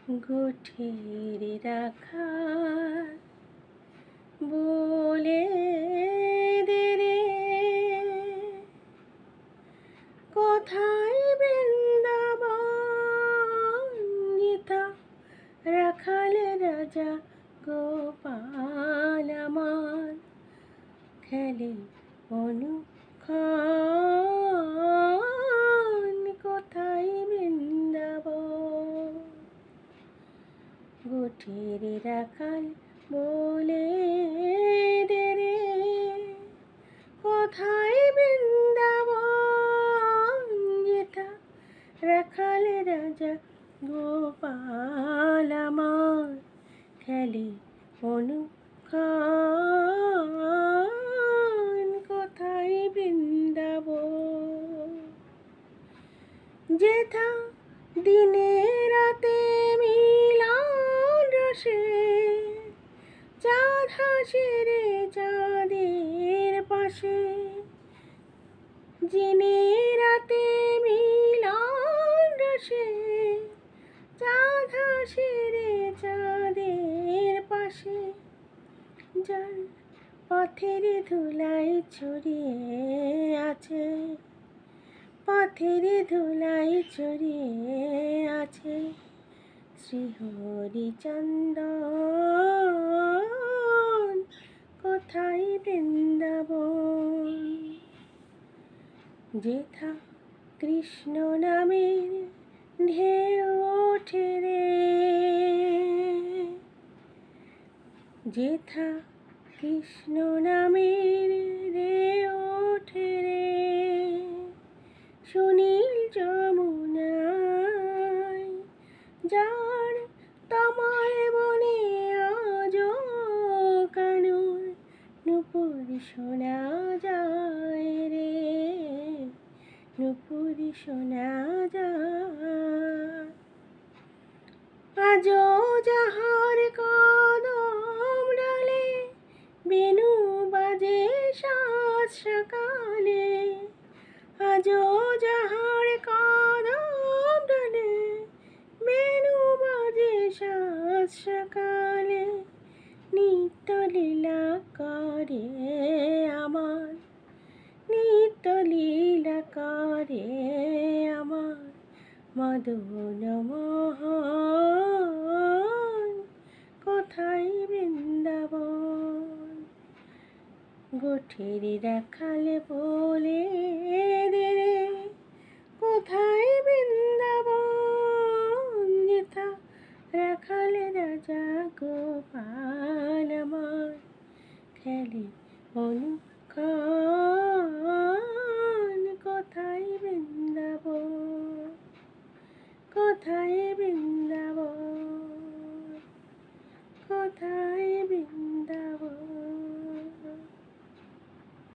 গোঠের রাখাল বলে দে রে, কোথায় বৃন্দাবন গীতা রাখাল রাজা গোপাল আমার খেলে অনুক্ষণ, কোথায় বৃন্দাবন। গোঠের রাখাল বলে দে রে, কোথায় বৃন্দাবন যেথা রাখাল রাজা গোপাল আমার খেলে অনুক্ষণ, কোথায় বৃন্দাবন। যেথা দিনে রাতে মিলন রসে চাঁদ হাসে রে চাঁদের পাশে, দিনে রাতে মিলন রসে চাঁদ হাসে রে চাঁদের পাশে, যার পথের ধুলাই ছড়িয়ে আছে, পথের ধুলাই ছড়িয়ে আছে শ্রীহরিচন্দন, কোথায় বৃন্দাবন। যেথা কৃষ্ণ নামের ঢেউ ওঠে রে, যেথা কৃষ্ণ নামের ঢেউ ওঠে রে, সুনীল যমুনায় যার তমাল বনে আজো কানুর নূপুর শোনা যায় রে, নূপুর শোনা যায়। আজো যাহার কদম ডালে বেণু বাজে সাত সকালে, আজো যাহার কদম ডালে বেণু বাজে সাত সকালে, নিত্য লীলা করে আমার, নিত্য লীলা করে আমার মদন মোহন, কোথায় বৃন্দাবন। গোঠের রাখাল বলে দে রে, কোথায় বৃন্দাবন যেথা রাখাল রাজা গোপাল আমার খেলে অনুক্ষণ, কোথায় বৃন্দাবন, কোথায়